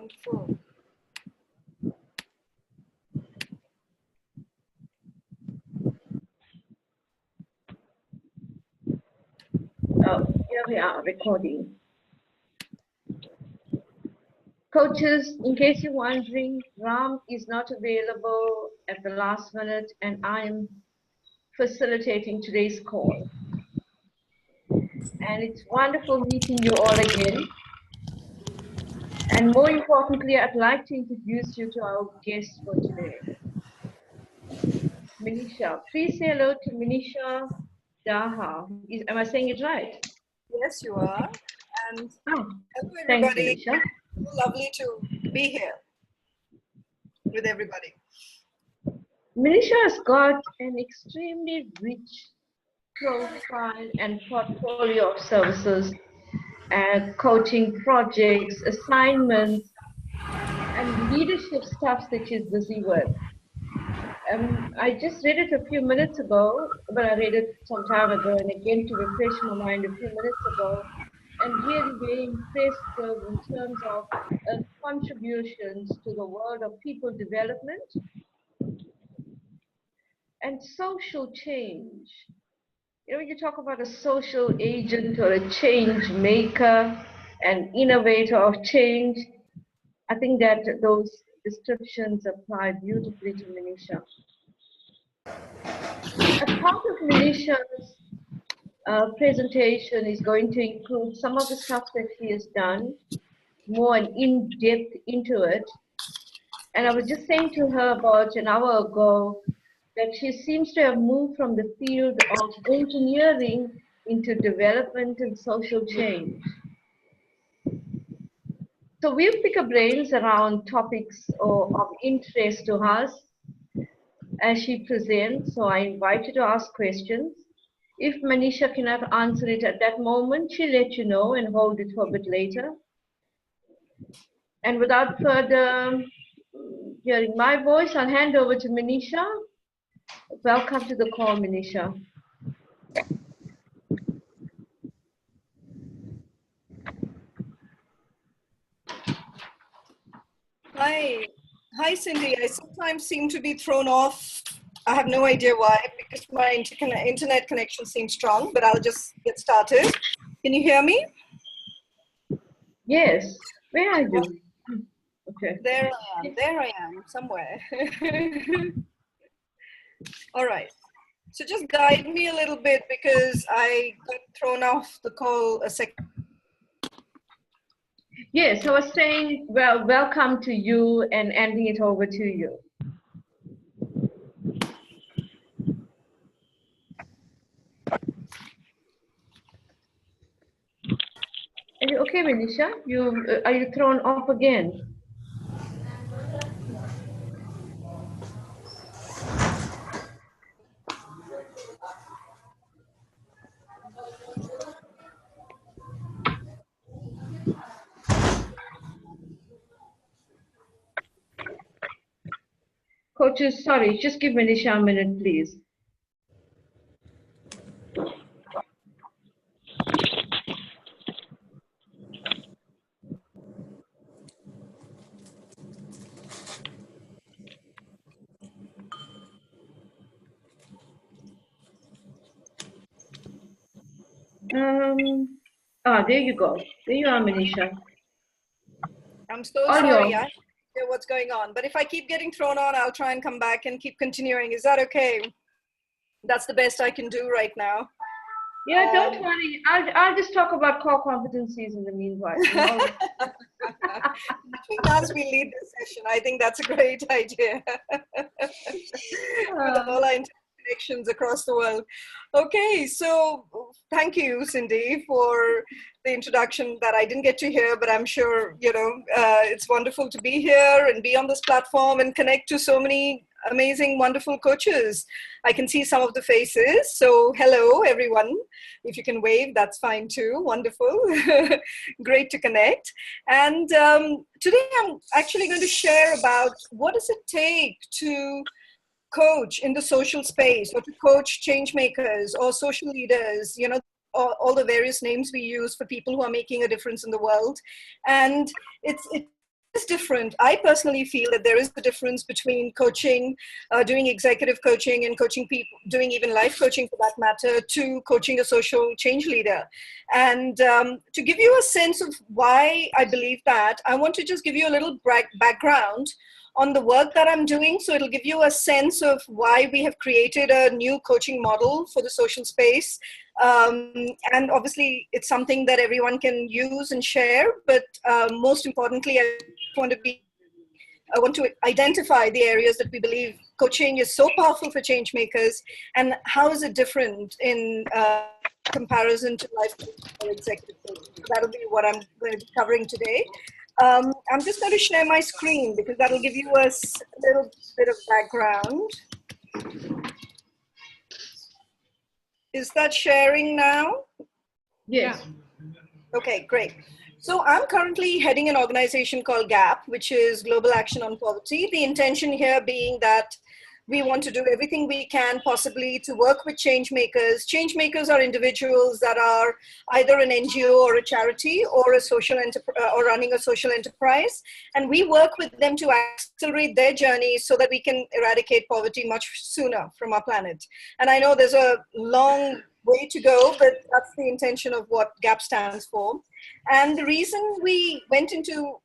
Wonderful. Oh, here we are recording. Coaches, in case you're wondering, Ram is not available at the last minute and I'm facilitating today's call. And it's wonderful meeting you all again. And more importantly, I'd like to introduce you to our guest for today. Manisha. Please say hello to Manisha Dahad. Am I saying it right? Yes, you are. And hello, thanks, everybody. Manisha. Lovely to be here with everybody. Manisha has got an extremely rich profile and portfolio of services and coaching projects, assignments, and leadership stuff that she's busy with. I just read it a few minutes ago, but I read it some time ago, and again to refresh my mind a few minutes ago, and really very impressed in terms of contributions to the world of people development and social change. You know, when you talk about a social agent or a change maker, an innovator of change, I think that those descriptions apply beautifully to Manisha. As part of Manisha's presentation is going to include some of the stuff that she has done, more and in-depth into it. And I was just saying to her about an hour ago that she seems to have moved from the field of engineering into development and social change. So we'll pick her brains around topics of interest to us as she presents. So I invite you to ask questions. If Manisha cannot answer it at that moment, she'll let you know and hold it for a bit later. And without further hearing my voice, I'll hand over to Manisha. Welcome to the call, Manisha. Hi, Cindy. I sometimes seem to be thrown off. I have no idea why, because my internet connection seems strong, but I'll just get started. Can you hear me? Yes. Where are you? Okay. There I am, somewhere. All right. So just guide me a little bit because I got thrown off the call a second. Yes, I was saying, well, welcome to you and handing it over to you. Are you okay, Manisha? Are you thrown off again? Coaches, sorry, just give Manisha a minute, please. There you go. There you are, Manisha. I'm so sorry. I don't know what's going on. But if I keep getting thrown on, I'll try and come back and keep continuing. Is that okay? That's the best I can do right now. Yeah, don't worry. I'll just talk about core competencies in the meanwhile. Between us, we lead this session. I think that's a great idea. With all our connections across the world. Okay, so thank you, Cindy, for the introduction that I didn't get to hear, but I'm sure, you know, it's wonderful to be here and be on this platform and connect to so many amazing, wonderful coaches. I can see some of the faces. So hello, everyone. If you can wave, that's fine too. Wonderful. Great to connect. And today I'm actually going to share about what does it take to coach in the social space or to coach change makers or social leaders, you know, all the various names we use for people who are making a difference in the world. And it's is different. I personally feel that there is a difference between coaching, doing executive coaching and coaching people, doing even life coaching for that matter, to coaching a social change leader. And to give you a sense of why I believe that, I want to just give you a little background on the work that I'm doing. So it'll give you a sense of why we have created a new coaching model for the social space. And obviously it's something that everyone can use and share, but most importantly, I want to identify the areas that we believe coaching is so powerful for change makers, and how is it different in comparison to life coaching or executive coaching. So that'll be what I'm going to be covering today. I'm just going to share my screen because that'll give you a little bit of background. Is that sharing now? Yes. Okay, great. So I'm currently heading an organization called GAP, which is Global Action on Poverty. The intention here being that we want to do everything we can possibly to work with change makers. Change makers are individuals that are either an NGO or a charity or a social or running a social enterprise. And we work with them to accelerate their journey so that we can eradicate poverty much sooner from our planet. And I know there's a long way to go, but that's the intention of what GAP stands for. And the reason we went into,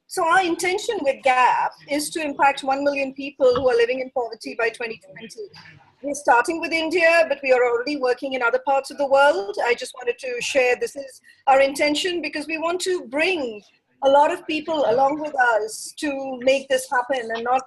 so our intention with GAP is to impact 1 million people who are living in poverty by 2020. We're starting with India, but we are already working in other parts of the world. I just wanted to share this is our intention because we want to bring a lot of people along with us to make this happen, and not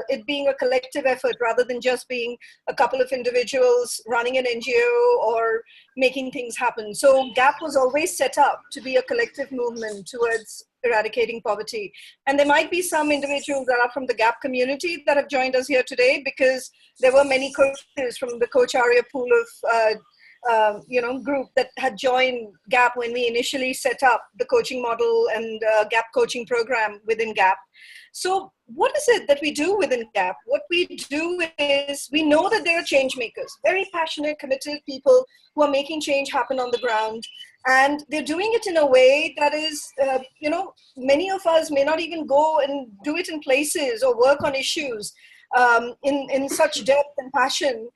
it being a collective effort rather than just being a couple of individuals running an NGO or making things happen. So GAP was always set up to be a collective movement towards eradicating poverty. And there might be some individuals that are from the GAP community that have joined us here today, because there were many coaches from the Coacharya pool of group that had joined GAP when we initially set up the coaching model and GAP coaching program within GAP. So what is it that we do within GAP? What we do is we know that there are change makers, very passionate, committed people who are making change happen on the ground. And they're doing it in a way that is, many of us may not even go and do it in places or work on issues in such depth and passion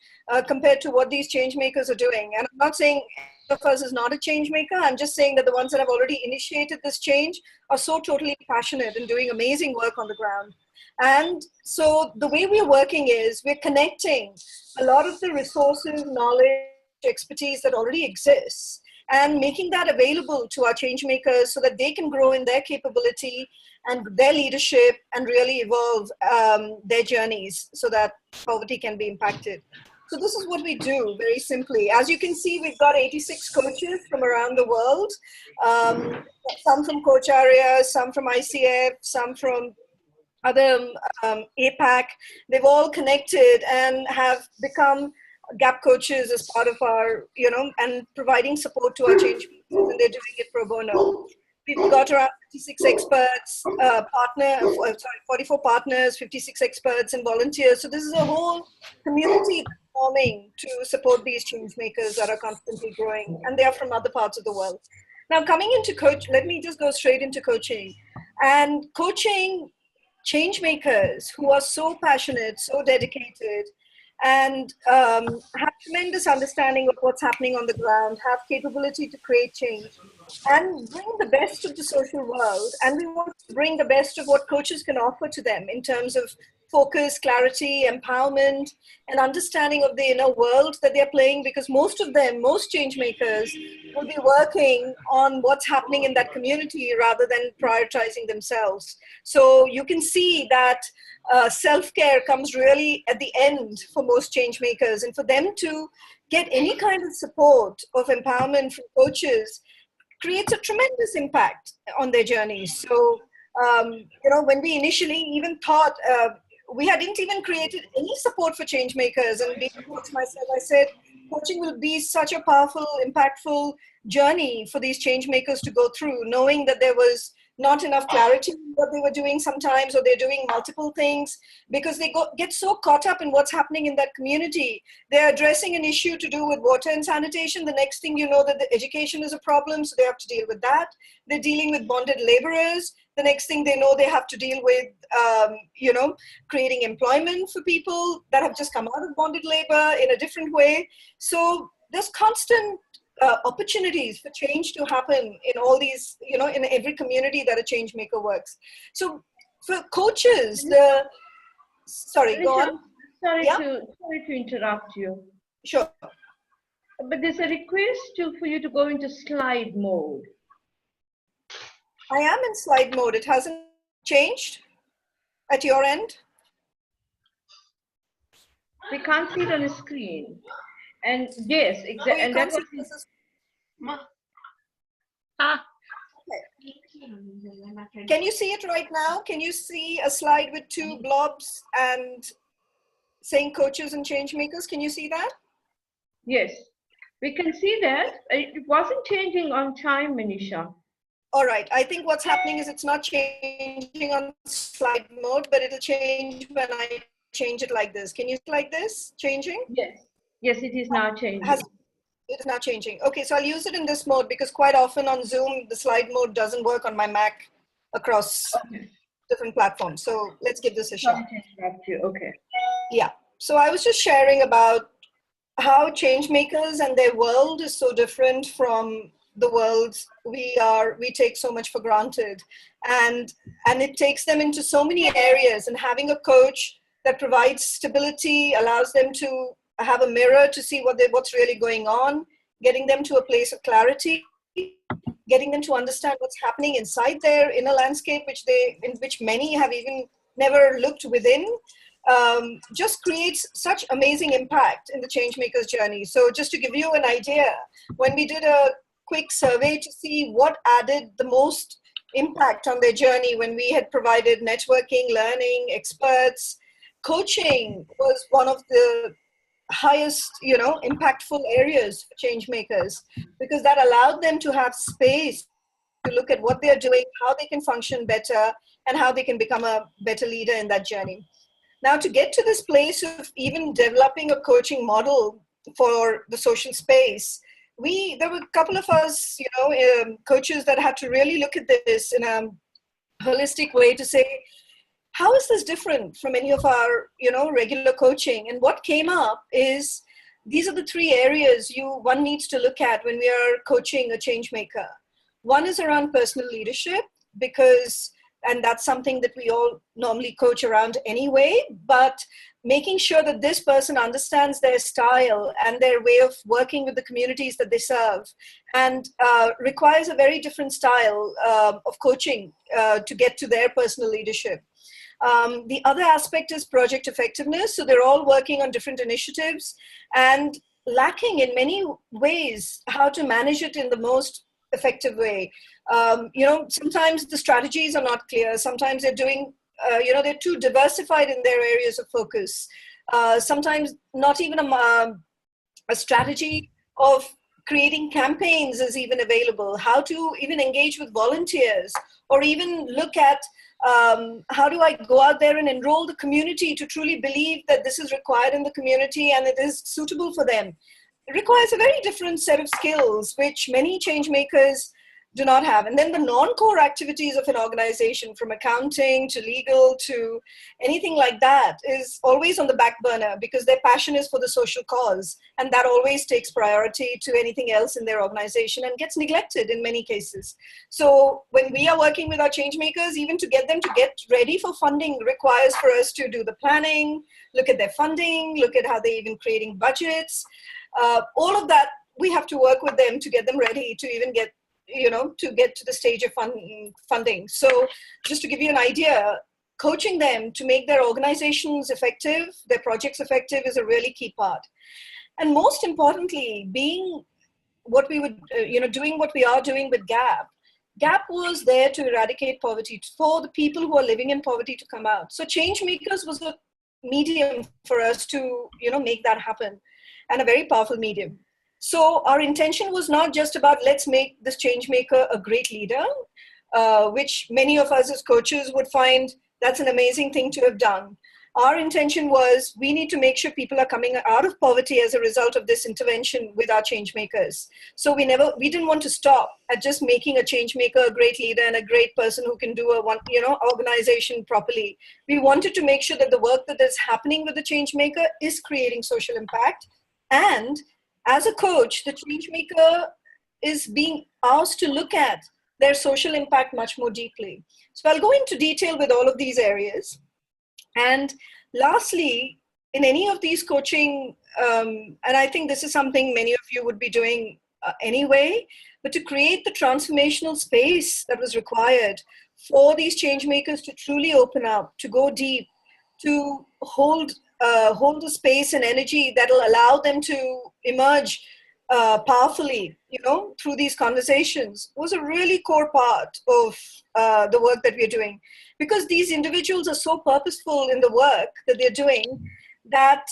compared to what these change makers are doing. And I'm not saying any of us is not a change maker. I'm just saying that the ones that have already initiated this change are so totally passionate and doing amazing work on the ground. And so the way we're working is we're connecting a lot of the resources, knowledge, expertise that already exists, and making that available to our change makers so that they can grow in their capability and their leadership and really evolve their journeys so that poverty can be impacted. So this is what we do very simply. As you can see, we've got 86 coaches from around the world, some from Coacharya, some from ICF, some from other APAC. They've all connected and have become GAP coaches as part of our, and providing support to our change makers, and they're doing it pro bono. We've got around 56 experts, 44 partners, 56 experts and volunteers. So this is a whole community forming to support these change makers that are constantly growing, and they are from other parts of the world. Now, coming into let me just go straight into coaching. And coaching change makers who are so passionate, so dedicated, and have tremendous understanding of what's happening on the ground, have capability to create change, and bring the best of the social world. And we want to bring the best of what coaches can offer to them in terms of focus, clarity, empowerment, and understanding of the inner world that they're playing, because most change makers will be working on what's happening in that community rather than prioritizing themselves. So you can see that self-care comes really at the end for most change makers, and for them to get any kind of support of empowerment from coaches creates a tremendous impact on their journeys. So, when we initially even thought, we hadn't even created any support for change makers, and being a coach myself, I said, coaching will be such a powerful, impactful journey for these change makers to go through, knowing that there was not enough clarity in what they were doing sometimes, or they're doing multiple things because they get so caught up in what's happening in that community. They're addressing an issue to do with water and sanitation. The next thing you know, that the education is a problem, so they have to deal with that. They're dealing with bonded laborers. The next thing they know, they have to deal with, creating employment for people that have just come out of bonded labor in a different way. So there's constant opportunities for change to happen in all these, in every community that a change maker works. So for coaches, sorry, go on. Sorry to interrupt you. Sure. But there's a request for you to go into slide mode. I am in slide mode. It hasn't changed at your end? We can't see it on the screen. And yes, exactly. And that was okay. Can you see it right now? Can you see a slide with two blobs and saying coaches and change makers? Can you see that? Yes, we can see that. It wasn't changing on time, Manisha. All right. I think what's happening is it's not changing on slide mode, but it'll change when I change it like this. Can you see like this changing? Yes. Yes, it is now changing. It is now changing. Okay, so I'll use it in this mode because quite often on Zoom, the slide mode doesn't work on my Mac across different platforms. So let's give this a shot. Okay. Yeah. So I was just sharing about how change makers and their world is so different from the worlds we take so much for granted, and it takes them into so many areas. And having a coach that provides stability allows them to have a mirror to see what's really going on, getting them to a place of clarity, getting them to understand what's happening inside their inner landscape, in which many have even never looked within. Just creates such amazing impact in the Changemakers journey. So just to give you an idea, when we did a quick survey to see what added the most impact on their journey, when we had provided networking, learning, experts, coaching was one of the highest, impactful areas for change makers, because that allowed them to have space to look at what they're doing, how they can function better, and how they can become a better leader in that journey. Now, to get to this place of even developing a coaching model for the social space, there were a couple of us, coaches that had to really look at this in a holistic way to say, how is this different from any of our, regular coaching? And what came up is these are the three areas one needs to look at when we are coaching a change maker. One is around personal leadership, and that's something that we all normally coach around anyway, but making sure that this person understands their style and their way of working with the communities that they serve, and requires a very different style of coaching to get to their personal leadership. The other aspect is project effectiveness. So they're all working on different initiatives and lacking in many ways how to manage it in the most effective way. Sometimes the strategies are not clear. Sometimes they're doing, they're too diversified in their areas of focus. Sometimes not even a strategy of creating campaigns is even available, how to even engage with volunteers, or even look at how do I go out there and enroll the community to truly believe that this is required in the community and it is suitable for them. It requires a very different set of skills, which many change makers do not have. And then the non-core activities of an organization, from accounting to legal to anything like that, is always on the back burner because their passion is for the social cause. And that always takes priority to anything else in their organization and gets neglected in many cases. So when we are working with our change makers, even to get them to get ready for funding requires for us to do the planning, look at their funding, look at how they're even creating budgets. All of that, we have to work with them to get them ready to even get to the stage of funding. So just to give you an idea, coaching them to make their organizations effective, their projects effective, is a really key part. And most importantly, being what we would, doing what we are doing with GAP. GAP was there to eradicate poverty, for the people who are living in poverty to come out. So Changemakers was a medium for us to, make that happen, and a very powerful medium. So our intention was not just about let's make this change maker a great leader. which many of us as coaches would find that's an amazing thing to have done. Our intention was we need to make sure people are coming out of poverty as a result of this intervention with our change makers. So we didn't want to stop at just making a change maker a great leader and a great person who can do organization properly. We wanted to make sure that the work that is happening with the change maker is creating social impact. And as a coach, the change maker is being asked to look at their social impact much more deeply. So I'll go into detail with all of these areas. And lastly, in any of these coaching, and I think this is something many of you would be doing anyway, but to create the transformational space that was required for these change makers to truly open up, to go deep, to hold the space and energy that will allow them to emerge powerfully, through these conversations, was a really core part of the work that we're doing. Because these individuals are so purposeful in the work that they're doing that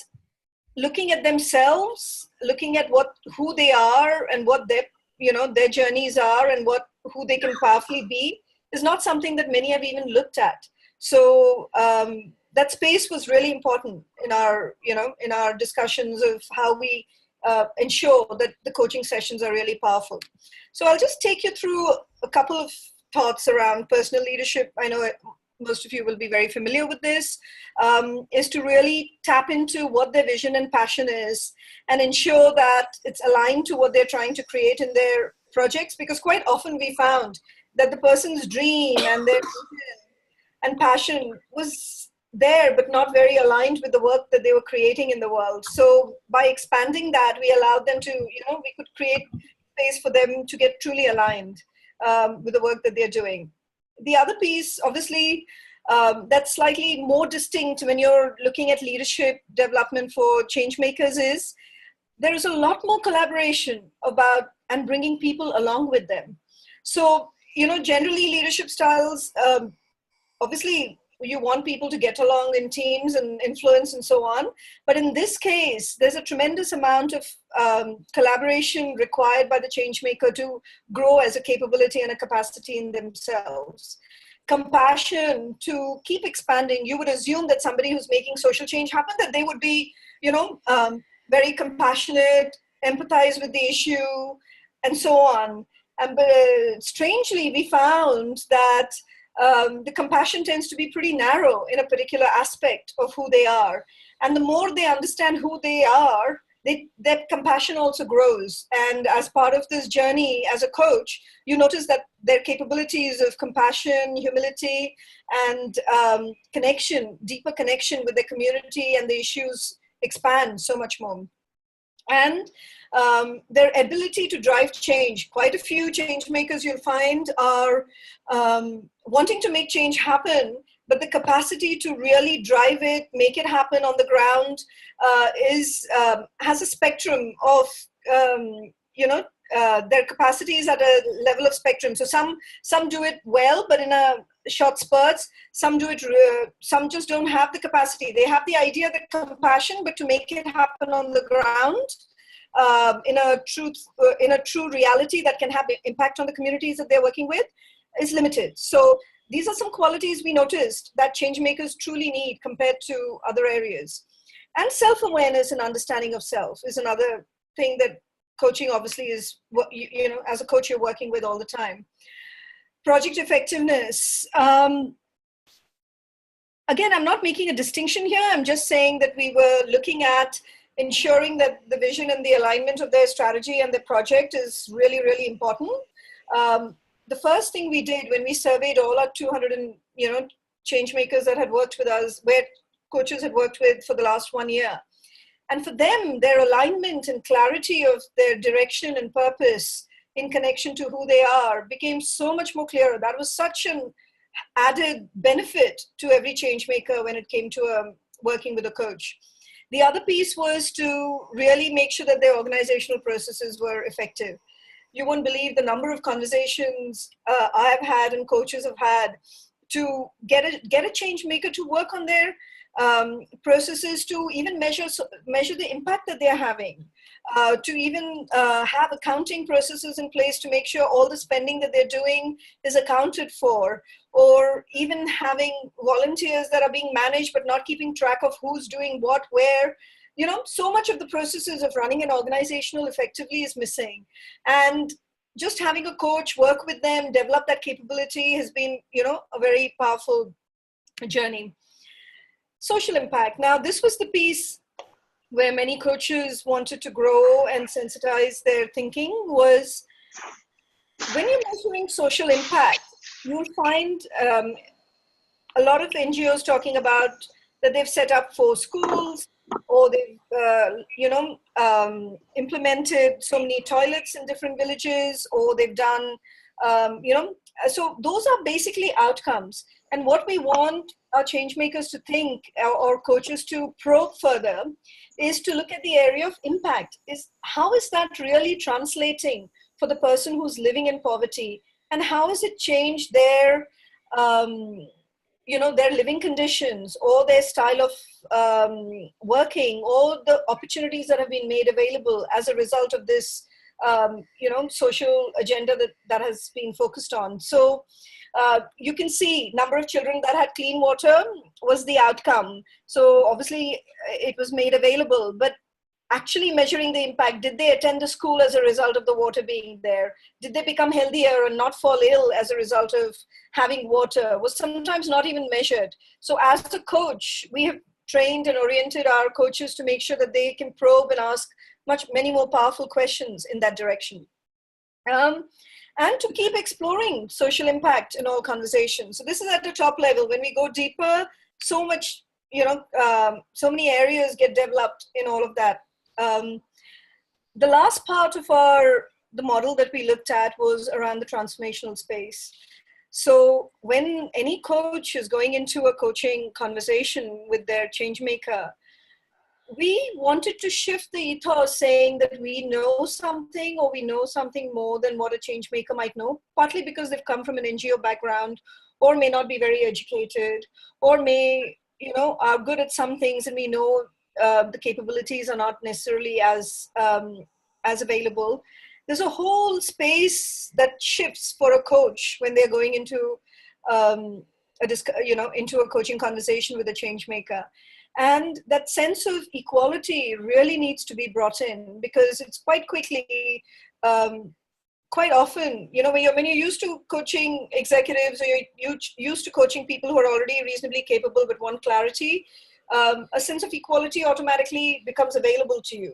looking at themselves, looking at who they are and what their journeys are and who they can powerfully be is not something that many have even looked at. So that space was really important in our discussions of how we ensure that the coaching sessions are really powerful. So I'll just take you through a couple of thoughts around personal leadership. I know most of you will be very familiar with this, is to really tap into what their vision and passion is and ensure that it's aligned to what they're trying to create in their projects, because quite often we found that the person's dream and their vision and passion was there, but not very aligned with the work that they were creating in the world. So by expanding that, we allowed them to, we could create space for them to get truly aligned with the work that they're doing. The other piece, obviously, that's slightly more distinct when you're looking at leadership development for change makers is there is a lot more collaboration about and bringing people along with them. So, generally leadership styles, obviously, you want people to get along in teams and influence and so on. But in this case, there's a tremendous amount of collaboration required by the change maker to grow as a capability and a capacity in themselves. Compassion to keep expanding. You would assume that somebody who's making social change happen, that they would be, very compassionate, empathize with the issue, and so on. And strangely, we found that the compassion tends to be pretty narrow in a particular aspect of who they are. And the more they understand who they are, that compassion also grows. And as part of this journey as a coach, you notice that their capabilities of compassion, humility, and connection, deeper connection with the community and the issues expand so much more. And their ability to drive change. Quite a few change makers you'll find are wanting to make change happen, but the capacity to really drive it, make it happen on the ground has a spectrum of, their capacity is at a level of spectrum. So some do it well, but in a short spurts. Some do it, some just don't have the capacity. They have the idea, the compassion, but to make it happen on the ground, in a true reality that can have impact on the communities that they're working with, is limited. So these are some qualities we noticed that change makers truly need compared to other areas. And self-awareness and understanding of self is another thing that coaching obviously is what as a coach you're working with all the time. Project effectiveness. Again, I'm not making a distinction here. I'm just saying that we were looking at ensuring that the vision and the alignment of their strategy and their project is really, really important. The first thing we did when we surveyed all our 200 change makers that had worked with us, where coaches had worked with for the last 1 year. And for them, their alignment and clarity of their direction and purpose in connection to who they are became so much more clearer. That was such an added benefit to every change maker when it came to working with a coach. The other piece was to really make sure that their organizational processes were effective. You won't believe the number of conversations I've had and coaches have had to get a change maker to work on their processes to even measure the impact that they're having, to even have accounting processes in place to make sure all the spending that they're doing is accounted for, or even having volunteers that are being managed but not keeping track of who's doing what, where. So much of the processes of running an organizational effectively is missing. And just having a coach work with them, develop that capability has been, a very powerful journey. Social impact. Now, this was the piece where many coaches wanted to grow and sensitize their thinking, was when you're measuring social impact, you'll find a lot of NGOs talking about that they've set up 4 schools, or they've, implemented so many toilets in different villages, or they've done, so those are basically outcomes. And what we want our change makers to think, or coaches to probe further, is to look at the area of impact. Is how is that really translating for the person who's living in poverty, and how has it changed their their living conditions, or their style of working, or the opportunities that have been made available as a result of this, social agenda that has been focused on. So you can see number of children that had clean water was the outcome. So obviously it was made available, but actually measuring the impact, did they attend the school as a result of the water being there? Did they become healthier and not fall ill as a result of having water? Was sometimes not even measured. So as a coach, we have trained and oriented our coaches to make sure that they can probe and ask many more powerful questions in that direction. And to keep exploring social impact in all conversations. So this is at the top level. When we go deeper, so much, so many areas get developed in all of that. The last part of the model that we looked at was around the transformational space. So when any coach is going into a coaching conversation with their change maker, we wanted to shift the ethos, saying that we know something, or we know something more than what a change maker might know, partly because they've come from an NGO background, or may not be very educated, or may, are good at some things, and we know the capabilities are not necessarily as available. There's a whole space that shifts for a coach when they're going into into a coaching conversation with a change maker. And that sense of equality really needs to be brought in, because it's quite quickly, quite often, when you're used to coaching executives, or you're used to coaching people who are already reasonably capable but want clarity, a sense of equality automatically becomes available to you.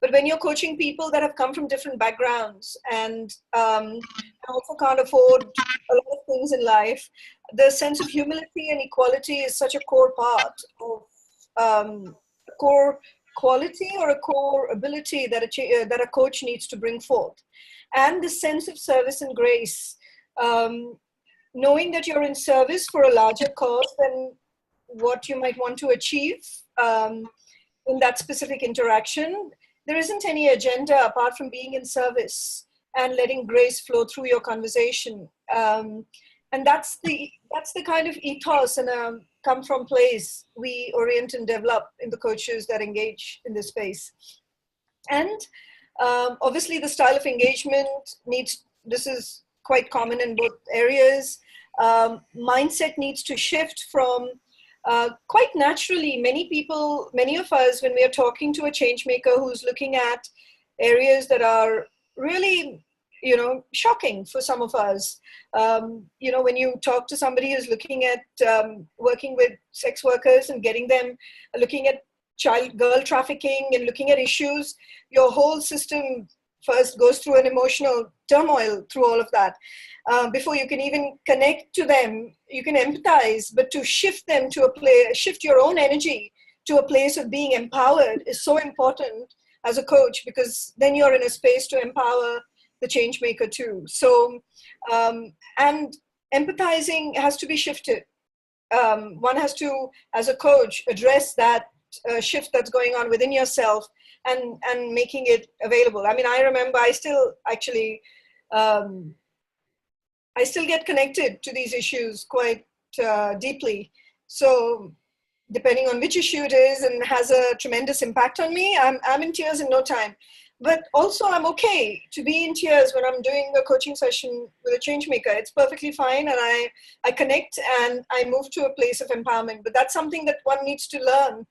But when you're coaching people that have come from different backgrounds and also can't afford a lot of things in life, the sense of humility and equality is such a core part of a core quality or a core ability that a coach needs to bring forth. And the sense of service and grace, knowing that you're in service for a larger cause than what you might want to achieve in that specific interaction. There isn't any agenda apart from being in service and letting grace flow through your conversation. And that's the kind of ethos and come from place we orient and develop in the coaches that engage in this space. And obviously the style of engagement this is quite common in both areas. Mindset needs to shift from quite naturally. Many of us, when we are talking to a change maker who's looking at areas that are really, shocking for some of us. When you talk to somebody who's looking at working with sex workers and getting them, looking at girl trafficking and looking at issues, your whole system first goes through an emotional turmoil through all of that. Before you can even connect to them, you can empathize, but to shift them to shift your own energy to a place of being empowered is so important as a coach, because then you're in a space to empower the change maker too. So, and empathizing has to be shifted. One has to, as a coach, address that shift that's going on within yourself and making it available. I mean, I remember I still get connected to these issues quite deeply. So depending on which issue it is, and has a tremendous impact on me, I'm in tears in no time. But also I'm okay to be in tears when I'm doing a coaching session with a change maker. It's perfectly fine, and I connect and I move to a place of empowerment. But that's something that one needs to learn.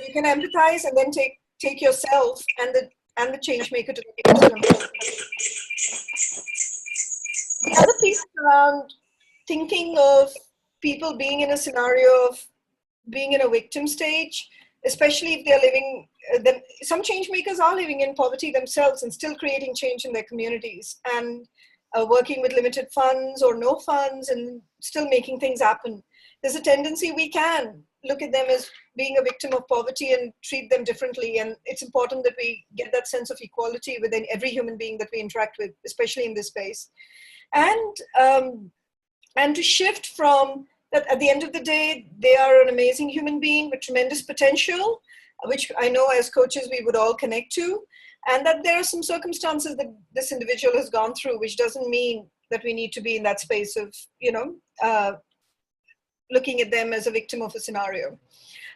You can empathize and then take yourself and the change maker to the next level. The other piece around thinking of people being in a scenario of being in a victim stage, especially if they're living, some change makers are living in poverty themselves and still creating change in their communities, and working with limited funds or no funds and still making things happen. There's a tendency we can look at them as being a victim of poverty and treat them differently. And it's important that we get that sense of equality within every human being that we interact with, especially in this space. And to shift from that, at the end of the day, they are an amazing human being with tremendous potential, which I know as coaches we would all connect to, and that there are some circumstances that this individual has gone through, which doesn't mean that we need to be in that space of, looking at them as a victim of a scenario.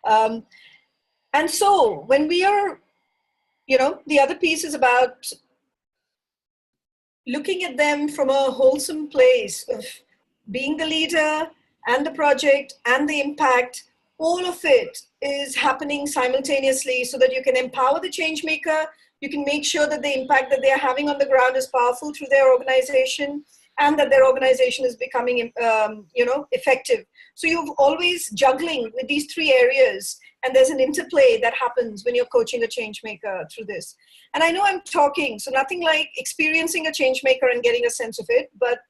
And so when we are, the other piece is about looking at them from a wholesome place of being the leader and the project and the impact. All of it is happening simultaneously so that you can empower the change maker. You can make sure that the impact that they're having on the ground is powerful through their organization, and that their organization is becoming, effective. So you're always juggling with these three areas, and there's an interplay that happens when you're coaching a change maker through this. And I know I'm talking, so nothing like experiencing a change maker and getting a sense of it, but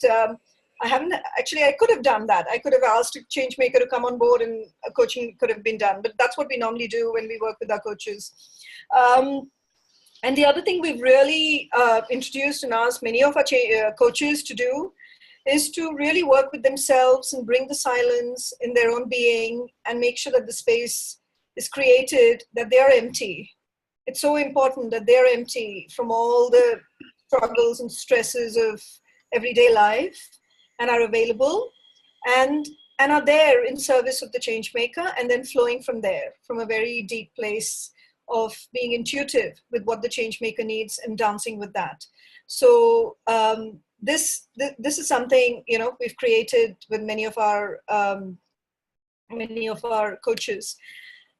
I haven't, actually I could have done that. I could have asked a change maker to come on board and a coaching could have been done, but that's what we normally do when we work with our coaches. And the other thing we've really introduced and asked many of our coaches to do is to really work with themselves and bring the silence in their own being and make sure that the space is created, that they are empty. It's so important that they're empty from all the struggles and stresses of everyday life, and are available and are there in service of the change maker, and then flowing from there, from a very deep place of being intuitive with what the change maker needs and dancing with that. So this is something we've created with many of our coaches.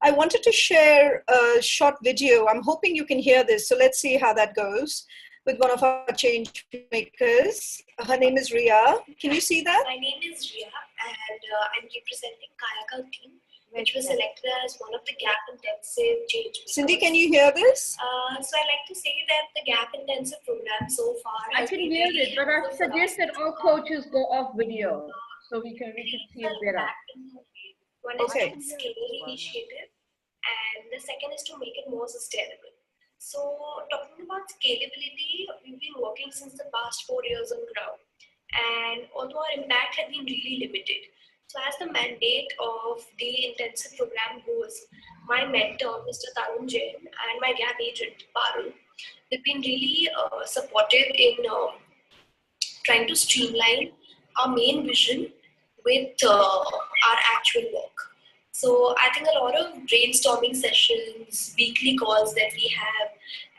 I wanted to share a short video. I'm hoping you can hear this, so let's see how that goes, with one of our change makers. Her name is Ria. Can you see that? My name is Ria, and I'm representing Kayakal team, which was selected as one of the gap intensive change makers. Cindy, can you hear this? So I like to say that the gap intensive program so far I can hear it, but I suggest that all coaches go off video so we can see it better. One is to scale the initiative, and the second is to make it more sustainable. So talking about scalability, we've been working since the past 4 years on ground, and although our impact has been really limited. So as the mandate of the intensive program goes, my mentor, Mr. Tarun Jain, and my gap agent, Parul, they've been really supportive in trying to streamline our main vision with our actual work. So I think a lot of brainstorming sessions, weekly calls that we have,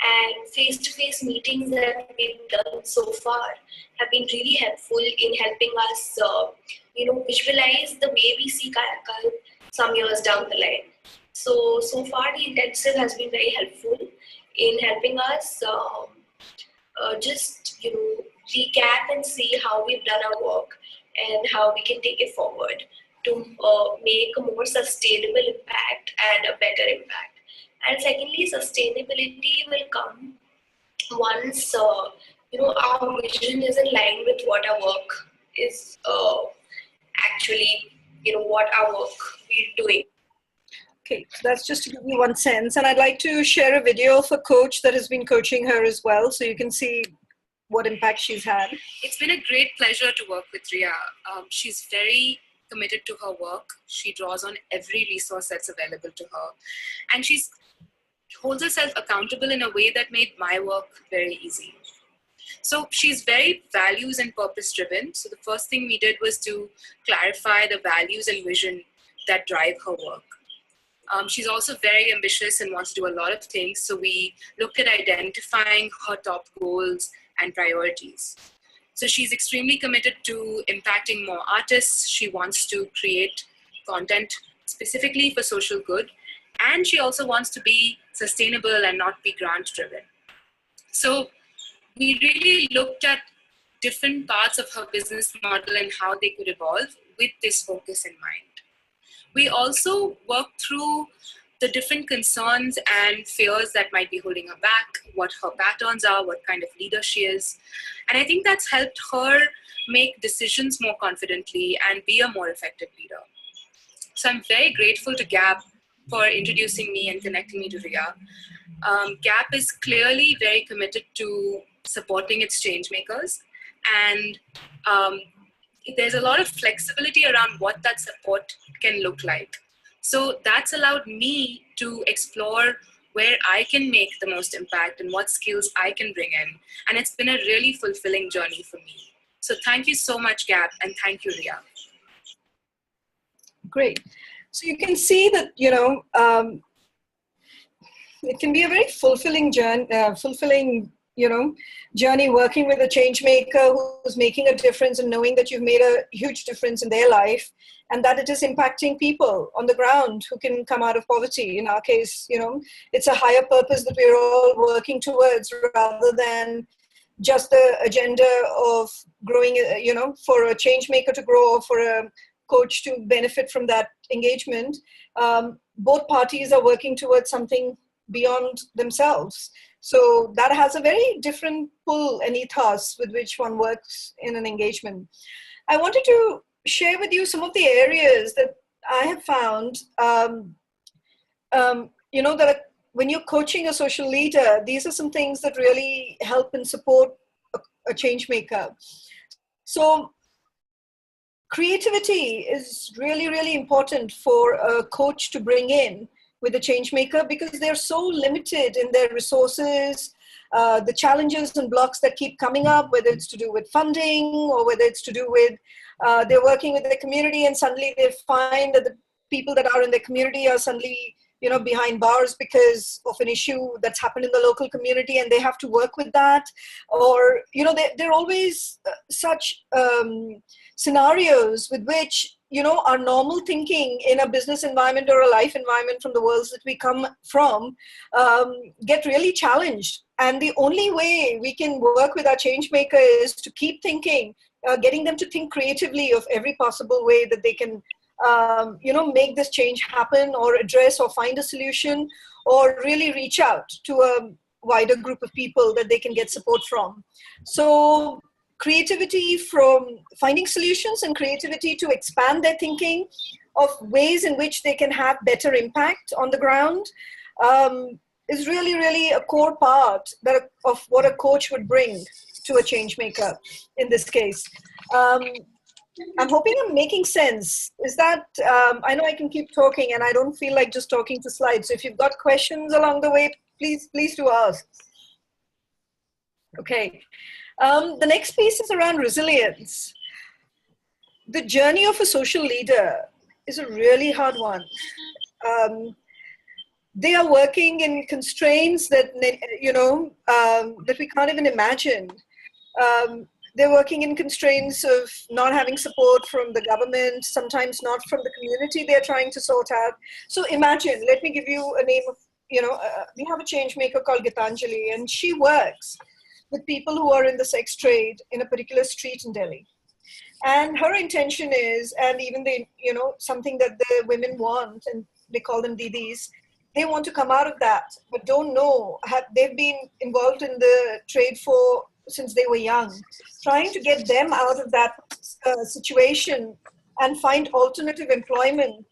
and face-to-face meetings that we've done so far have been really helpful in helping us, visualize the way we see Kayakal some years down the line. So far the intensive has been very helpful in helping us just recap and see how we've done our work and how we can take it forward to make a more sustainable impact and a better impact. And secondly, sustainability will come once our vision is in line with what our work is actually, what our work we're doing. Okay, so that's just to give you one sense. And I'd like to share a video of a coach that has been coaching her as well, so you can see what impact she's had. It's been a great pleasure to work with Ria. She's very committed to her work. She draws on every resource that's available to her. And she holds herself accountable in a way that made my work very easy. So she's very values and purpose driven. So the first thing we did was to clarify the values and vision that drive her work. She's also very ambitious and wants to do a lot of things. So we looked at identifying her top goals and priorities. So she's extremely committed to impacting more artists. She wants to create content specifically for social good. And she also wants to be sustainable and not be grant driven. So we really looked at different parts of her business model and how they could evolve with this focus in mind. We also worked through the different concerns and fears that might be holding her back, what her patterns are, what kind of leader she is. And I think that's helped her make decisions more confidently and be a more effective leader. So I'm very grateful to Gap for introducing me and connecting me to Ria. Gap is clearly very committed to supporting its changemakers, and there's a lot of flexibility around what that support can look like. So that's allowed me to explore where I can make the most impact and what skills I can bring in. And it's been a really fulfilling journey for me. So thank you so much, Gap, and thank you, Ria. Great. So you can see that, it can be a very fulfilling journey, journey working with a change maker who's making a difference and knowing that you've made a huge difference in their life and that it is impacting people on the ground who can come out of poverty. In our case, it's a higher purpose that we're all working towards rather than just the agenda of growing, for a change maker to grow or for a coach to benefit from that engagement. Both parties are working towards something beyond themselves. So that has a very different pull and ethos with which one works in an engagement. I wanted to share with you some of the areas that I have found, that when you're coaching a social leader, these are some things that really help and support a change maker. So creativity is really, really important for a coach to bring in with a change maker because they're so limited in their resources, the challenges and blocks that keep coming up, whether it's to do with funding or whether it's to do with they're working with the community and suddenly they find that the people that are in their community are suddenly behind bars because of an issue that's happened in the local community and they have to work with that. Or, there are always such scenarios with which, our normal thinking in a business environment or a life environment from the worlds that we come from get really challenged. And the only way we can work with our change maker is to keep thinking, getting them to think creatively of every possible way that they can make this change happen or address or find a solution or really reach out to a wider group of people that they can get support from. So creativity from finding solutions and creativity to expand their thinking of ways in which they can have better impact on the ground is really, really a core part of what a coach would bring to a change maker in this case. I'm hoping I'm making sense. Is that, I know I can keep talking and I don't feel like just talking to slides. So if you've got questions along the way, please do ask. Okay. The next piece is around resilience. The journey of a social leader is a really hard one. They are working in constraints that, that we can't even imagine. They're working in constraints of not having support from the government, sometimes not from the community they're trying to sort out. So imagine, let me give you a name of, we have a change maker called Gitanjali, and she works with people who are in the sex trade in a particular street in Delhi. And her intention is, and even something that the women want, and they call them Didis, they want to come out of that, but don't know, they've been involved in the trade since they were young, trying to get them out of that situation and find alternative employment,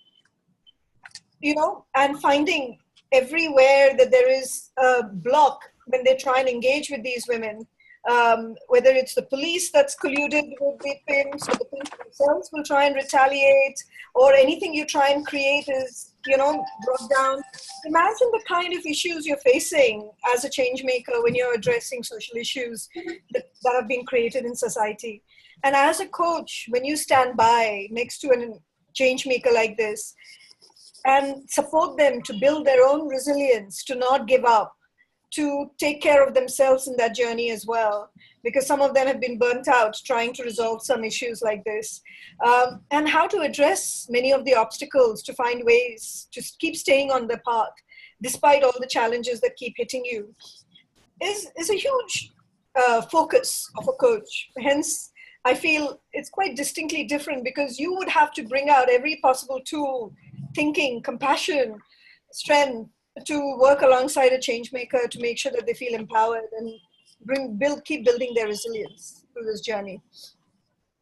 and finding everywhere that there is a block when they try and engage with these women, whether it's the police that's colluded with the pimps or the pimps themselves will try and retaliate, or anything you try and create is, brought down. Imagine the kind of issues you're facing as a change maker when you're addressing social issues that have been created in society. And as a coach, when you stand by next to a change maker like this, and support them to build their own resilience, to not give up, to take care of themselves in that journey as well, because some of them have been burnt out trying to resolve some issues like this, and how to address many of the obstacles to find ways to keep staying on the path despite all the challenges that keep hitting you is a huge focus of a coach. Hence, I feel it's quite distinctly different, because you would have to bring out every possible tool, thinking, compassion, strength, to work alongside a change maker to make sure that they feel empowered and keep building their resilience through this journey.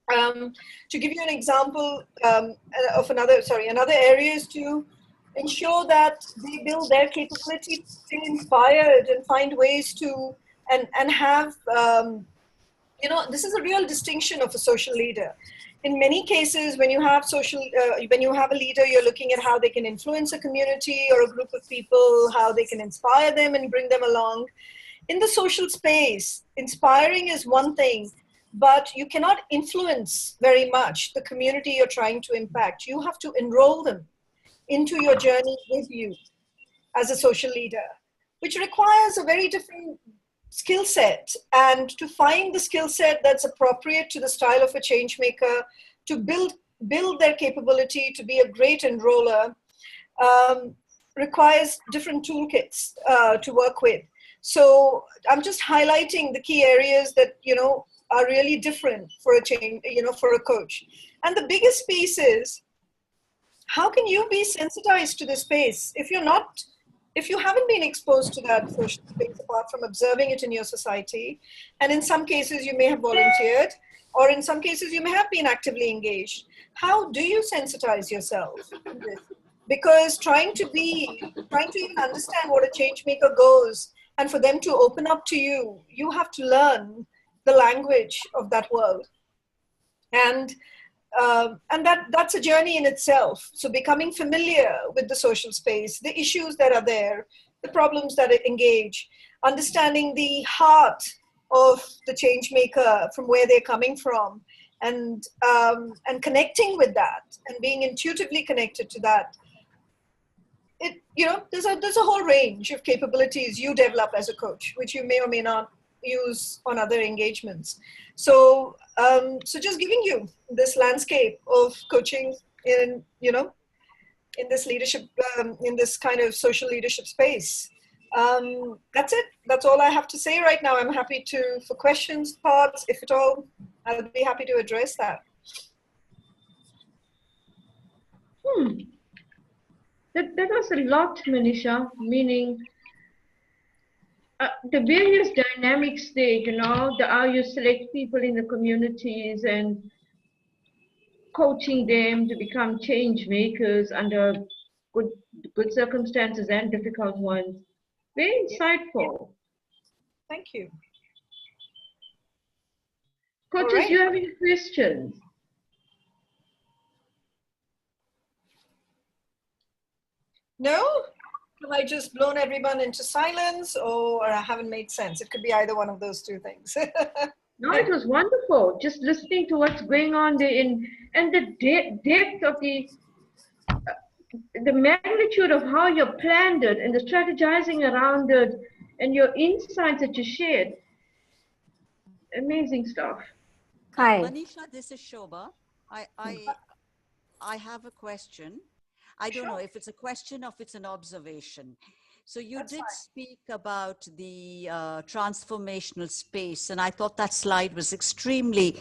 To give you an example of another area is to ensure that they build their capability to stay inspired and find ways to and have this is a real distinction of a social leader. In many cases, when you have a leader, you're looking at how they can influence a community or a group of people, how they can inspire them and bring them along. In the social space, inspiring is one thing, but you cannot influence very much the community you're trying to impact. You have to enroll them into your journey with you as a social leader, which requires a very different skill set, and to find the skill set that's appropriate to the style of a change maker, to build their capability to be a great enroller, requires different toolkits to work with. So I'm just highlighting the key areas that are really different for a change, for a coach. And the biggest piece is, how can you be sensitized to the space if you haven't been exposed to that social space apart from observing it in your society? And in some cases you may have volunteered, or in some cases you may have been actively engaged. How do you sensitize yourself to this? Because trying to even understand what a change maker goes, and for them to open up to you, you have to learn the language of that world. And that's a journey in itself. So becoming familiar with the social space, the issues that are there, the problems that it engage, understanding the heart of the change maker from where they're coming from, and connecting with that and being intuitively connected to that. There's a whole range of capabilities you develop as a coach, which you may or may not use on other engagements. So just giving you this landscape of coaching in this leadership, in this kind of social leadership space. That's it. That's all I have to say right now. I'm happy for questions, thoughts, if at all. I'll be happy to address that. That was a lot, Manisha, meaning the various dynamics there, how you select people in the communities and coaching them to become change makers under good circumstances and difficult ones. Very insightful. Thank you. Coaches, right. Do you have any questions? No? Have I just blown everyone into silence, or I haven't made sense? It could be either one of those two things. No, it was wonderful. Just listening to what's going on there and the depth of the magnitude of how you planned it and the strategizing around it and your insights that you shared. Amazing stuff. Hi. Manisha, this is Shobha. I have a question. I don't know if it's a question or if it's an observation. So you did speak about the transformational space, and I thought that slide was extremely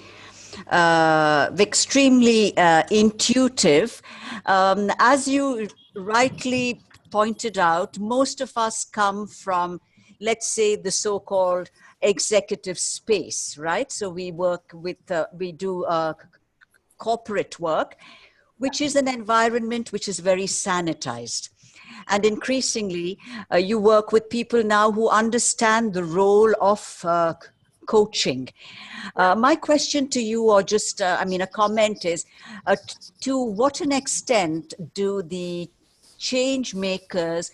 intuitive. As you rightly pointed out, most of us come from, let's say, the so-called executive space, right? So we work with, we do corporate work, which is an environment which is very sanitized. And increasingly, you work with people now who understand the role of coaching. My question to you, or just, a comment is, to what an extent do the change makers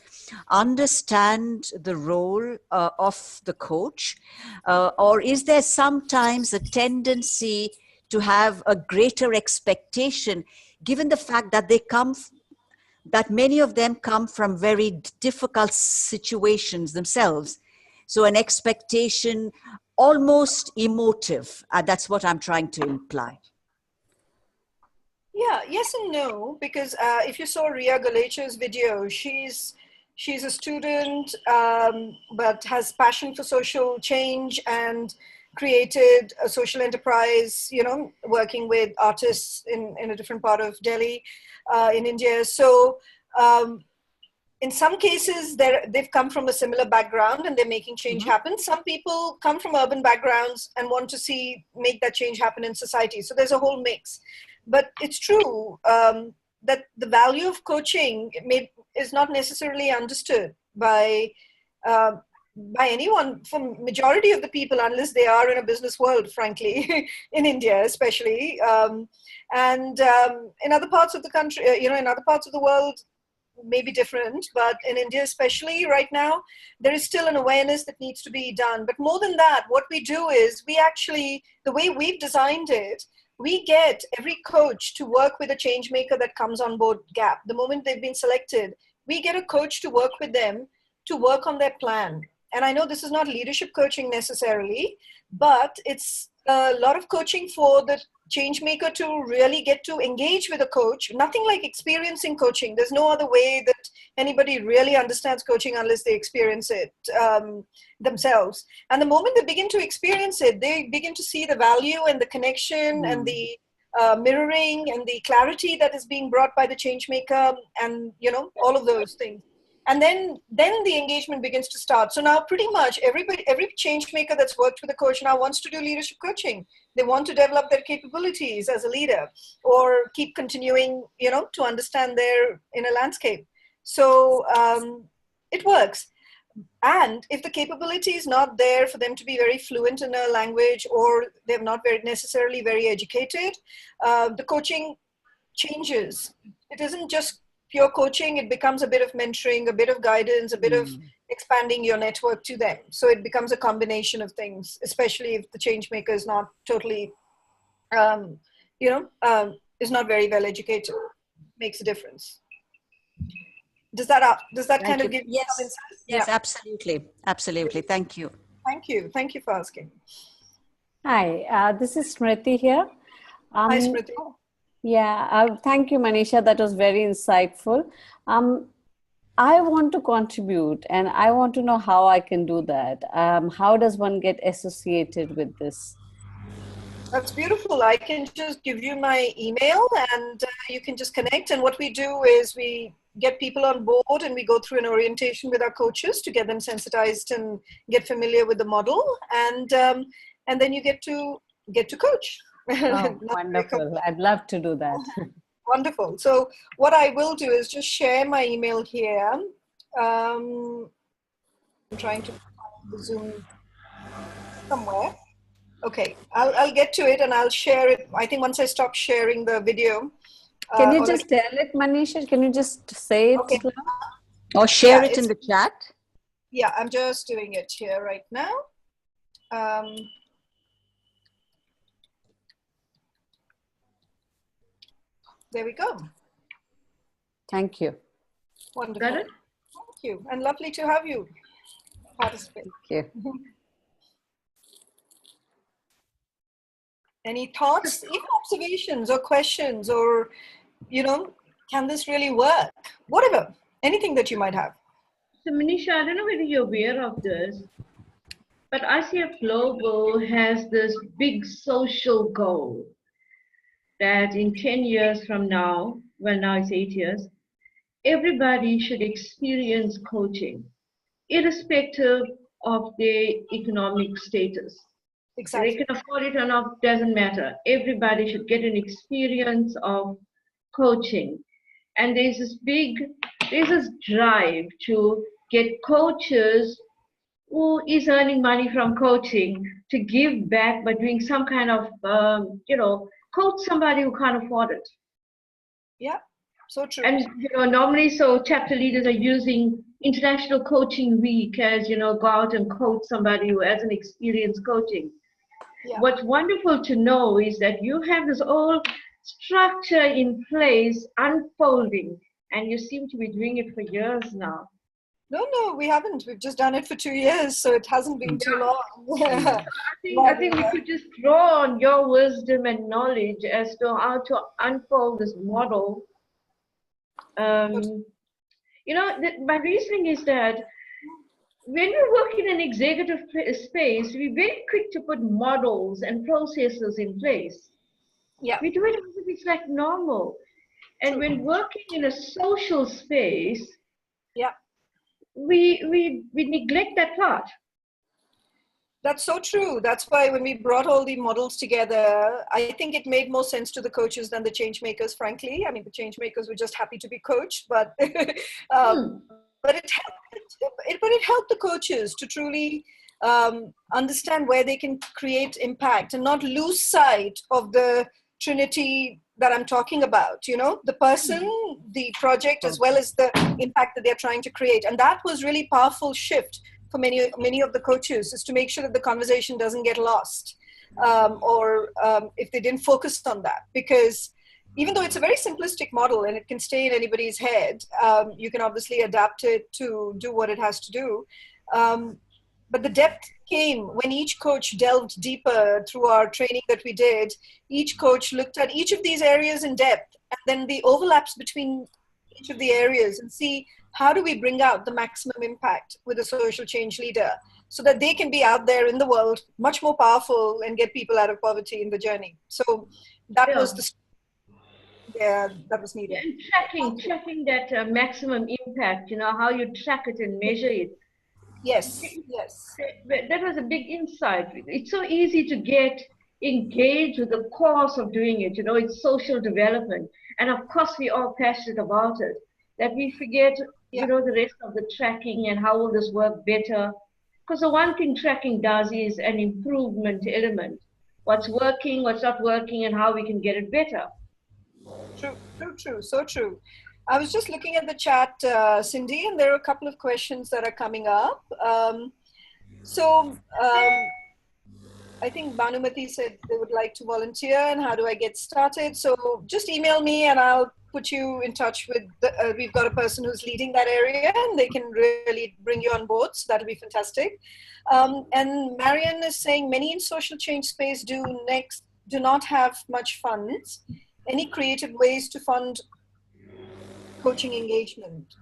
understand the role of the coach? Or is there sometimes a tendency to have a greater expectation, given the fact that they come that many of them come from very difficult situations themselves. So an expectation, almost emotive. That's what I'm trying to imply. Yeah, yes and no, because if you saw Ria Galecha's video, she's a student, but has passion for social change and created a social enterprise, working with artists in a different part of Delhi, in India. So in some cases, they've come from a similar background and they're making change happen. Some people come from urban backgrounds and want to make that change happen in society. So there's a whole mix. But it's true that the value of coaching is not necessarily understood by anyone, for majority of the people, unless they are in a business world, frankly, in India especially, and in other parts of the country, in other parts of the world, may be different, but in India especially right now, there is still an awareness that needs to be done. But more than that, what we do is the way we've designed it, we get every coach to work with a change maker that comes on board GAP. The moment they've been selected, we get a coach to work with them to work on their plan. And I know this is not leadership coaching necessarily, but it's a lot of coaching for the change maker to really get to engage with a coach. Nothing like experiencing coaching. There's no other way that anybody really understands coaching unless they experience it themselves. And the moment they begin to experience it, they begin to see the value and the connection and the mirroring and the clarity that is being brought by the change maker, and all of those things. And then the engagement begins to start. So now pretty much every change maker that's worked with a coach now wants to do leadership coaching. They want to develop their capabilities as a leader or keep continuing, to understand their inner landscape. So it works. And if the capability is not there for them to be very fluent in a language, or they're not necessarily very educated, the coaching changes. It isn't just pure coaching, it becomes a bit of mentoring, a bit of guidance, a bit of expanding your network to them. So it becomes a combination of things, especially if the change maker is not totally, is not very well educated. Makes a difference. Does that kind of give you some insight? Yes, absolutely. Absolutely. Thank you. Thank you. Thank you for asking. Hi, this is Smriti here. Hi, Smriti. Yeah, thank you, Manisha. That was very insightful. I want to contribute and I want to know how I can do that. How does one get associated with this? That's beautiful. I can just give you my email and you can just connect. And what we do is we get people on board and we go through an orientation with our coaches to get them sensitized and get familiar with the model. And then you get to coach. Oh, wonderful. I'd love to do that. Wonderful. So what I will do is just share my email here. I'm trying to find the Zoom somewhere. Okay, I'll get to it and I'll share it. I think once I stop sharing the video. Can you just tell it, Manisha? Can you just say it? Okay. Or share it in the chat? Yeah, I'm just doing it here right now. There we go. Thank you. Wonderful. Got it? Thank you. And lovely to have you participate. Thank you. Any thoughts, even observations or questions, or, can this really work? Whatever, anything that you might have. So Manisha, I don't know whether you're aware of this, but ICF Global has this big social goal that in 10 years from now, well now it's 8 years, everybody should experience coaching, irrespective of their economic status. Exactly. They can afford it or not, doesn't matter. Everybody should get an experience of coaching. And there's this drive to get coaches who is earning money from coaching to give back by doing some kind of, coach somebody who can't afford it. Yeah, so true. And, normally so chapter leaders are using International Coaching Week as, go out and coach somebody who hasn't experienced coaching. Yeah. What's wonderful to know is that you have this whole structure in place unfolding, and you seem to be doing it for years now. No, we haven't. We've just done it for 2 years, so it hasn't been too long. I think we could just draw on your wisdom and knowledge as to how to unfold this model. You know, my reasoning is that when we work in an executive space, we're very quick to put models and processes in place. Yeah. We do it as if it's like normal. And when working in a social space, yeah, we neglect that part. That's so true. That's why when we brought all the models together, I think it made more sense to the coaches than the change makers, frankly. I mean, the change makers were just happy to be coached, but but it helped the coaches to truly understand where they can create impact and not lose sight of the trinity that I'm talking about, you know, the person, the project, as well as the impact that they're trying to create. And that was really powerful shift for many of the coaches, is to make sure that the conversation doesn't get lost, or if they didn't focus on that. Because even though it's a very simplistic model and it can stay in anybody's head, you can obviously adapt it to do what it has to do. But the depth came when each coach delved deeper through our training that we did. Each coach looked at each of these areas in depth, and then the overlaps between each of the areas, and see how do we bring out the maximum impact with a social change leader so that they can be out there in the world much more powerful and get people out of poverty in the journey. So that was the that was needed. And tracking that maximum impact, you know, how you track it and measure it. Yes. That was a big insight. It's so easy to get engaged with the cause of doing it. You know, it's social development. And of course, we're all passionate about it. That we forget, you know, the rest of the tracking and how will this work better. Because the one thing tracking does is an improvement element. What's working, what's not working, and how we can get it better. True, so true. I was just looking at the chat, Cindy, and there are a couple of questions that are coming up. I think Bhanumati said they would like to volunteer, and how do I get started? So just email me and I'll put you in touch with, we've got a person who's leading that area and they can really bring you on board. So that'll be fantastic. And Marianne is saying many in social change space do not have much funds. Any creative ways to fund coaching engagement?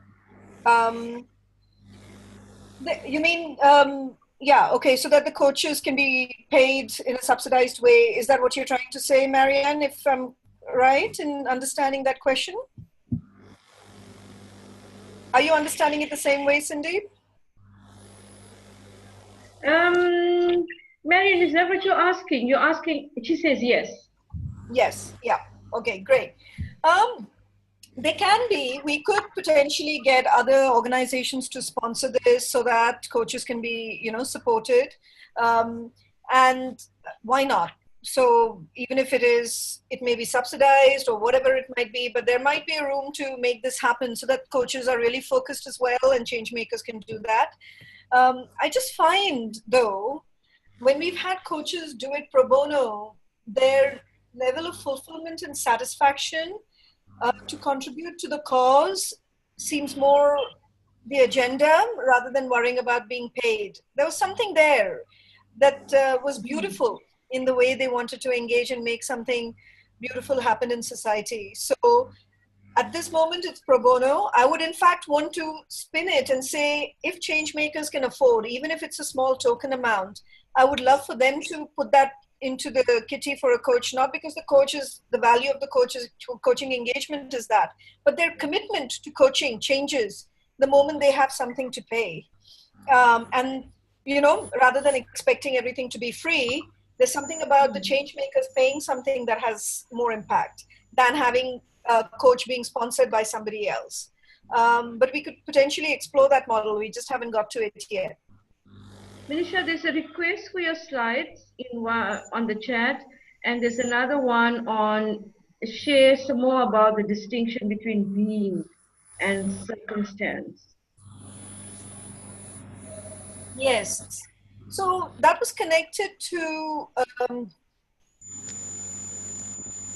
You mean, yeah, okay, so that the coaches can be paid in a subsidized way. Is that what you're trying to say, Marianne, if I'm right in understanding that question? Are you understanding it the same way, Cindy? Marianne, is that what you're asking? You're asking, she says yes. Yes, yeah, okay, great. There can be, we could potentially get other organizations to sponsor this so that coaches can be, you know, supported. And why not? So even if it may be subsidized or whatever it might be, but there might be a room to make this happen so that coaches are really focused as well, and change makers can do that. I just find, though, when we've had coaches do it pro bono, their level of fulfillment and satisfaction to contribute to the cause seems more the agenda rather than worrying about being paid. There was something there that was beautiful in the way they wanted to engage and make something beautiful happen in society. So at this moment, it's pro bono. I would in fact want to spin it and say, if change makers can afford, even if it's a small token amount, I would love for them to put that into the kitty for a coach, not because the value of the coaching engagement is that, but their commitment to coaching changes the moment they have something to pay. And, you know, rather than expecting everything to be free, there's something about the change makers paying something that has more impact than having a coach being sponsored by somebody else. But we could potentially explore that model. We just haven't got to it yet. Manisha, there's a request for your slides on the chat, and there's another one on share some more about the distinction between being and circumstance. Yes. So that was connected to,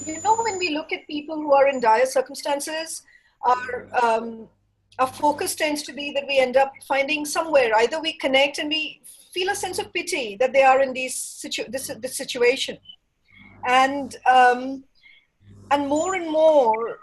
you know, when we look at people who are in dire circumstances, our focus tends to be that we end up finding somewhere, either we connect and we feel a sense of pity that they are in this situation. And more and more,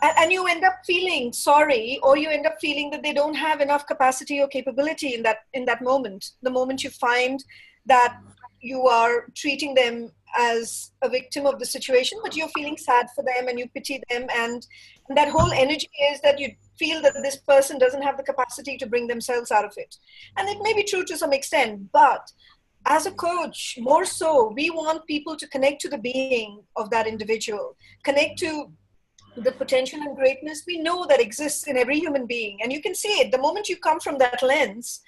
and you end up feeling sorry, or you end up feeling that they don't have enough capacity or capability in that moment, the moment you find that you are treating them as a victim of the situation, but you're feeling sad for them and you pity them, and that whole energy is that you feel that this person doesn't have the capacity to bring themselves out of it. And it may be true to some extent, but as a coach, more so, we want people to connect to the being of that individual, connect to the potential and greatness we know that exists in every human being. And you can see it the moment you come from that lens,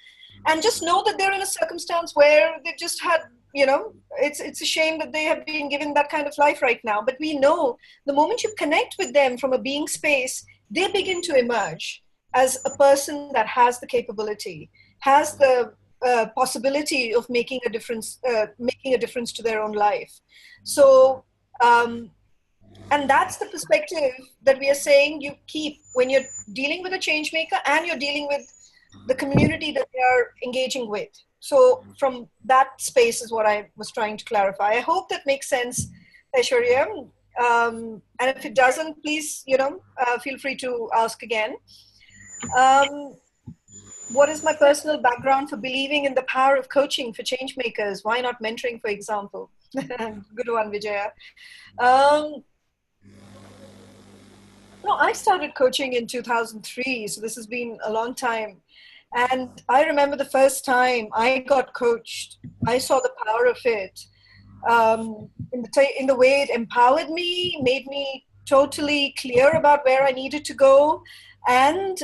and just know that they're in a circumstance where they just had, it's a shame that they have been given that kind of life right now. But we know the moment you connect with them from a being space, they begin to emerge as a person that has the capability, has the possibility of making a difference to their own life. So, and that's the perspective that we are saying you keep when you're dealing with a change maker and you're dealing with the community that they are engaging with. So from that space is what I was trying to clarify. I hope that makes sense, Aishwarya. And if it doesn't, please, feel free to ask again. What is my personal background for believing in the power of coaching for change makers? Why not mentoring, for example? Good one, Vijaya. No, I started coaching in 2003, so this has been a long time. And I remember the first time I got coached, I saw the power of it in the way it empowered me, made me totally clear about where I needed to go, and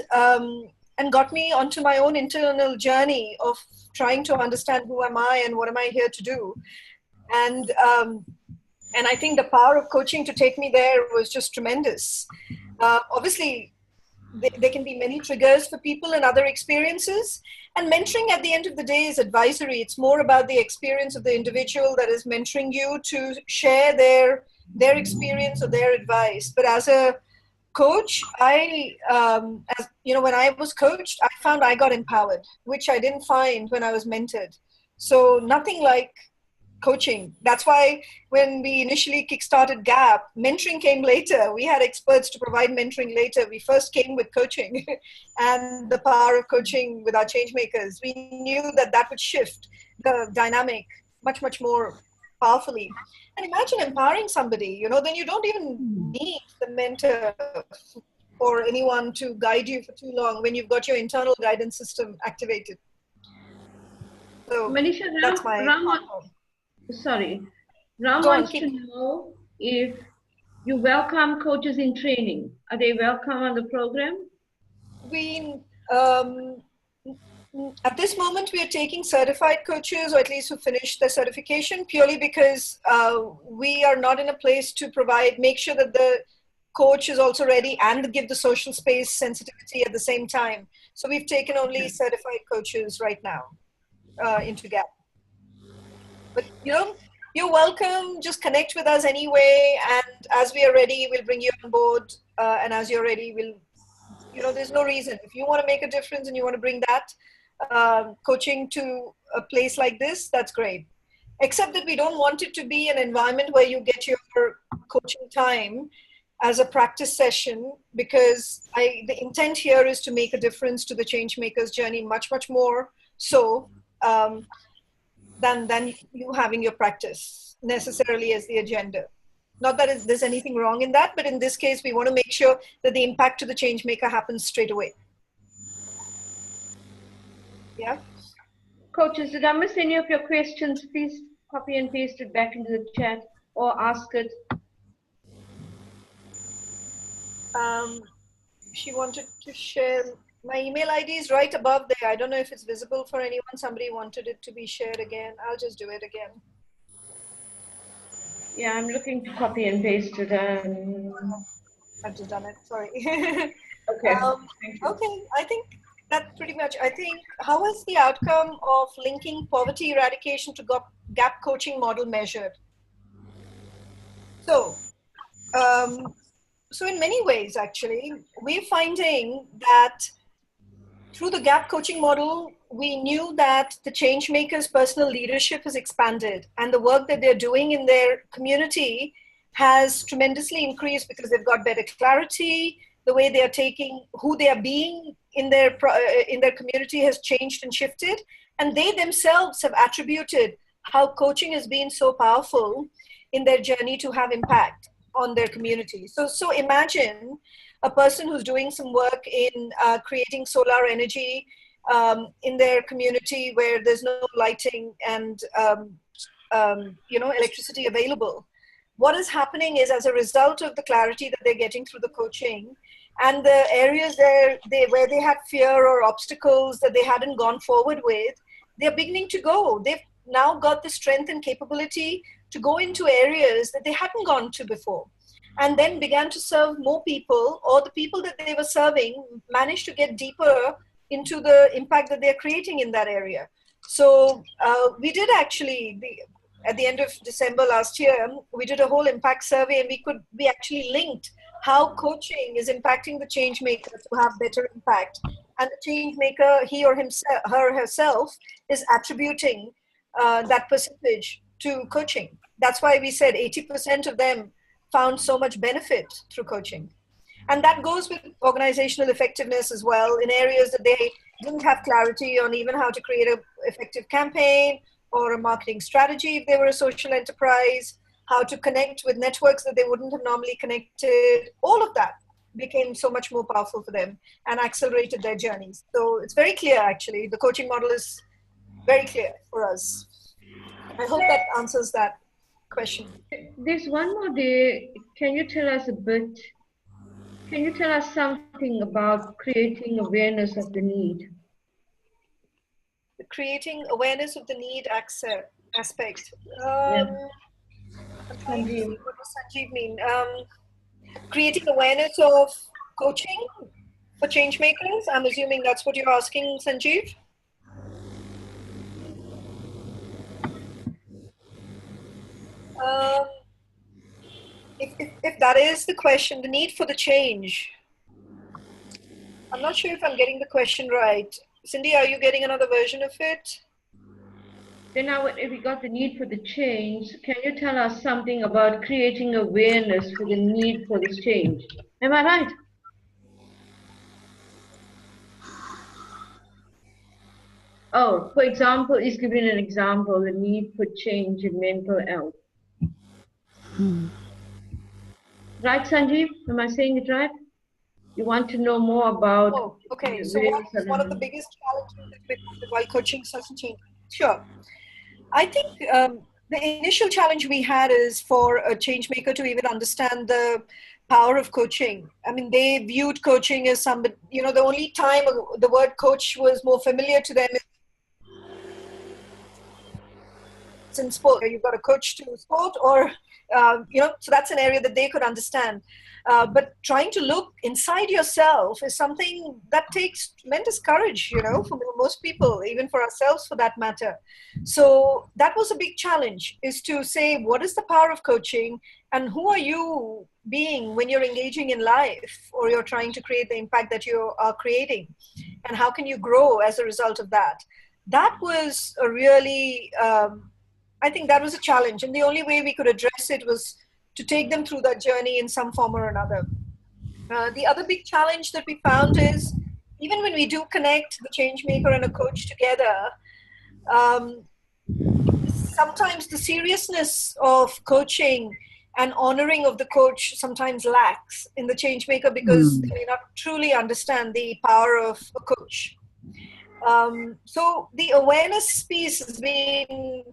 got me onto my own internal journey of trying to understand who am I and what am I here to do. And I think the power of coaching to take me there was just tremendous. Obviously, there can be many triggers for people and other experiences. And mentoring at the end of the day is advisory. It's more about the experience of the individual that is mentoring you to share their experience or their advice. But as a coach, when I was coached, I found I got empowered, which I didn't find when I was mentored. So nothing like coaching. That's why when we initially kickstarted GAP, mentoring came later. We had experts to provide mentoring later. We first came with coaching and the power of coaching with our change makers. We knew that would shift the dynamic much, much more powerfully. And imagine empowering somebody, then you don't even need the mentor or anyone to guide you for too long when you've got your internal guidance system activated. So Manisha, that's my Ram wants to know if you welcome coaches in training. Are they welcome on the program? At this moment, we are taking certified coaches, or at least who finished their certification, purely because we are not in a place to make sure that the coach is also ready and give the social space sensitivity at the same time. So we've taken only certified coaches right now into GAP. But, you're welcome. Just connect with us anyway. And as we are ready, we'll bring you on board. And as you're ready, there's no reason. If you want to make a difference and you want to bring that coaching to a place like this, that's great. Except that we don't want it to be an environment where you get your coaching time as a practice session, because the intent here is to make a difference to the change makers journey much, much more so than you having your practice necessarily as the agenda. Not that there's anything wrong in that, but in this case, we want to make sure that the impact to the change maker happens straight away. Yeah. Coaches, did I miss any of your questions? Please copy and paste it back into the chat or ask it. She wanted to share. My email ID is right above there. I don't know if it's visible for anyone. Somebody wanted it to be shared again. I'll just do it again. Yeah, I'm looking to copy and paste it. I've just done it. Sorry. Okay. Okay. I think that's pretty much. How is the outcome of linking poverty eradication to GAP coaching model measured? So, So in many ways, actually, we're finding that through the gap coaching model, we knew that the Changemakers' personal leadership has expanded, and the work that they're doing in their community has tremendously increased because they've got better clarity. The way they are taking, who they are being in their community has changed and shifted, and they themselves have attributed how coaching has been so powerful in their journey to have impact on their community. So imagine a person who's doing some work in creating solar energy in their community where there's no lighting and electricity available. What is happening is, as a result of the clarity that they're getting through the coaching and the areas where they had fear or obstacles that they hadn't gone forward with, they're beginning to go. They've now got the strength and capability to go into areas that they hadn't gone to before, and then began to serve more people, or the people that they were serving managed to get deeper into the impact that they're creating in that area. So we did actually, at the end of December last year, we did a whole impact survey, and we actually linked how coaching is impacting the change maker to have better impact. And the change maker, he or himself, her herself, is attributing that percentage to coaching. That's why we said 80% of them found so much benefit through coaching. And that goes with organizational effectiveness as well, in areas that they didn't have clarity on, even how to create an effective campaign or a marketing strategy if they were a social enterprise, how to connect with networks that they wouldn't have normally connected. All of that became so much more powerful for them and accelerated their journeys. So it's very clear, actually. The coaching model is very clear for us. I hope that answers that question. There's one more day. Can you tell us something about creating awareness of the need? Creating awareness of the need aspect. Sanjeev. What does Sanjeev mean? Creating awareness of coaching for change makers. I'm assuming that's what you're asking, Sanjeev. If that is the question, the need for the change. I'm not sure if I'm getting the question right. Cindy, are you getting another version of it? Then if we got the need for the change, can you tell us something about creating awareness for the need for this change? Am I right? Oh, for example, he's giving an example, the need for change in mental health. Right, Sanjeev? Am I saying it right? You want to know more about... Oh, okay. So what's one of the biggest challenges that we have while coaching such a change? Sure. I think the initial challenge we had is for a change maker to even understand the power of coaching. I mean, they viewed coaching as somebody, the only time the word coach was more familiar to them is in sport. You've got a coach to sport, or, so that's an area that they could understand. But trying to look inside yourself is something that takes tremendous courage, for most people, even for ourselves for that matter. So that was a big challenge, is to say, what is the power of coaching, and who are you being when you're engaging in life, or you're trying to create the impact that you are creating, and how can you grow as a result of that? That was a really, I think that was a challenge. And the only way we could address it was to take them through that journey in some form or another. The other big challenge that we found is, even when we do connect the change maker and a coach together, sometimes the seriousness of coaching and honoring of the coach sometimes lacks in the change maker, because they may not truly understand the power of a coach. So the awareness piece has been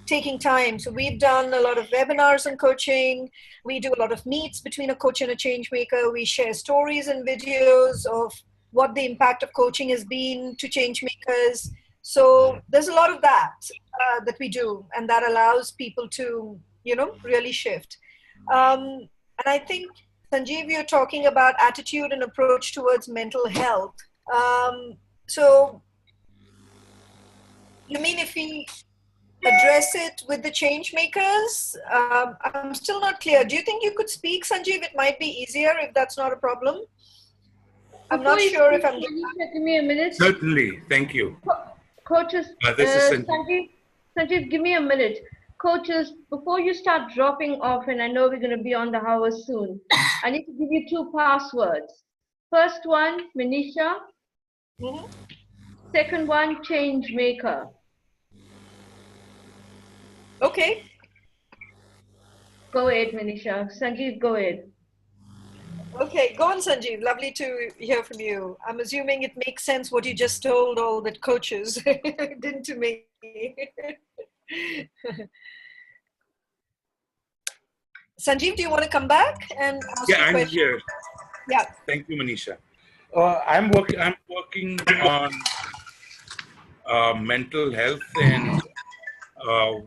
taking time. So we've done a lot of webinars on coaching. We do a lot of meets between a coach and a change maker. We share stories and videos of what the impact of coaching has been to change makers. So there's a lot of that that we do, and that allows people to, really shift. And I think, Sanjeev, you're talking about attitude and approach towards mental health. So you mean if we address it with the change makers? I'm still not clear. Do you think you could speak, Sanjeev? It might be easier if that's not a problem. I'm not sure if I'm... Manisha, give me a minute. Certainly. Thank you. Coaches, This is Sanjeev. Sanjeev, give me a minute. Coaches, before you start dropping off, and I know we're going to be on the hour soon, I need to give you 2 passwords. First one, Manisha. Second one, Changemaker. Okay. Go ahead, Manisha. Sanjeev, go ahead. Okay, go on, Sanjeev. Lovely to hear from you. I'm assuming it makes sense what you just told all the coaches. It didn't to me. Sanjeev, do you want to come back and ask Yeah, a I'm question? here. Yeah. Thank you, Manisha. I'm working on mental health, and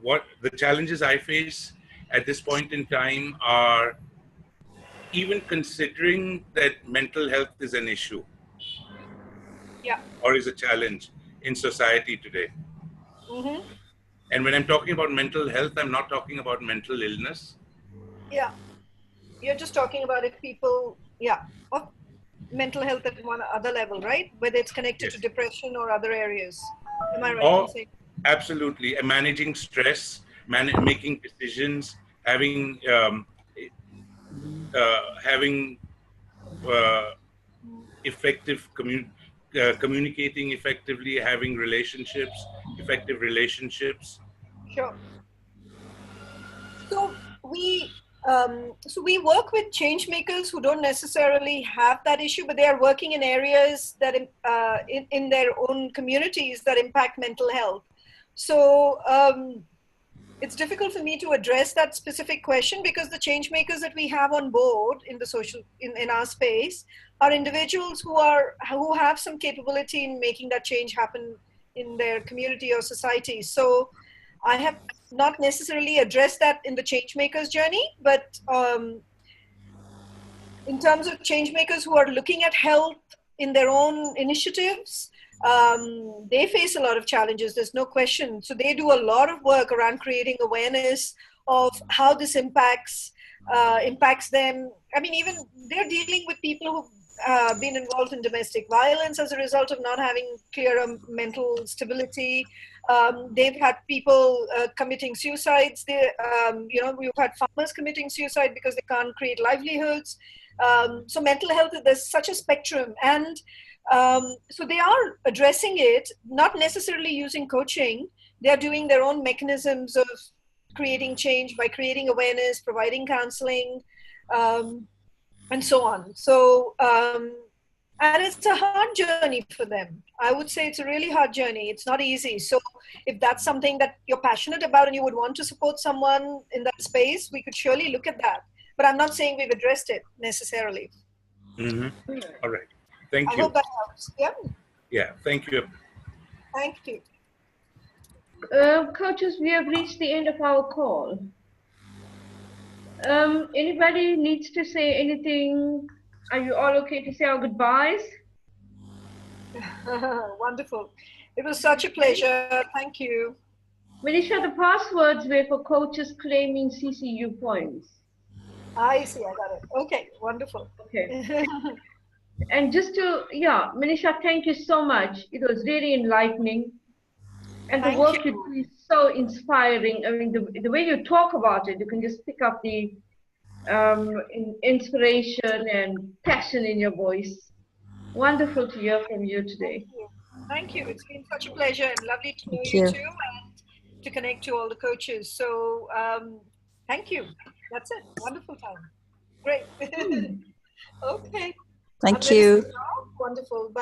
what the challenges I face at this point in time are even considering that mental health is an issue, or is a challenge in society today. And when I'm talking about mental health, I'm not talking about mental illness. Yeah. You're just talking about if people, of mental health at one other level, right? Whether it's connected to depression or other areas. Am I right in saying? Absolutely. And managing stress, making decisions, having effective communicating effectively, having effective relationships. Sure. So we work with change makers who don't necessarily have that issue, but they are working in areas that in their own communities that impact mental health. So it's difficult for me to address that specific question because the change makers that we have on board in the in our space are individuals who have some capability in making that change happen in their community or society. So I have not necessarily addressed that in the change makers journey, but in terms of change makers who are looking at health in their own initiatives, they face a lot of challenges, there's no question. So they do a lot of work around creating awareness of how this impacts them. I mean, even they're dealing with people who've been involved in domestic violence as a result of not having clear mental stability. They've had people committing suicides. We've had farmers committing suicide because they can't create livelihoods. So mental health, there's such a spectrum. And so they are addressing it, not necessarily using coaching. They're doing their own mechanisms of creating change by creating awareness, providing counseling, and so on. So, and it's a hard journey for them. I would say it's a really hard journey. It's not easy. So if that's something that you're passionate about and you would want to support someone in that space, we could surely look at that. But I'm not saying we've addressed it necessarily. All right. Thank you. I hope that helps. Yeah. Yeah. Thank you. Thank you. Coaches, we have reached the end of our call. Anybody needs to say anything? Are you all okay to say our goodbyes? Wonderful. It was such a pleasure. Thank you. Manisha, the passwords were for coaches claiming CCU points. I see. I got it. Okay. Wonderful. Okay. And just to, Manisha, thank you so much. It was really enlightening. And the work you do is so inspiring. I mean, the way you talk about it, you can just pick up the inspiration and passion in your voice. Wonderful to hear from you today. Thank you. It's been such a pleasure and lovely to know you too, and to connect to all the coaches. So thank you. That's it. Wonderful time. Great. Okay. Thank you. Wonderful. Bye.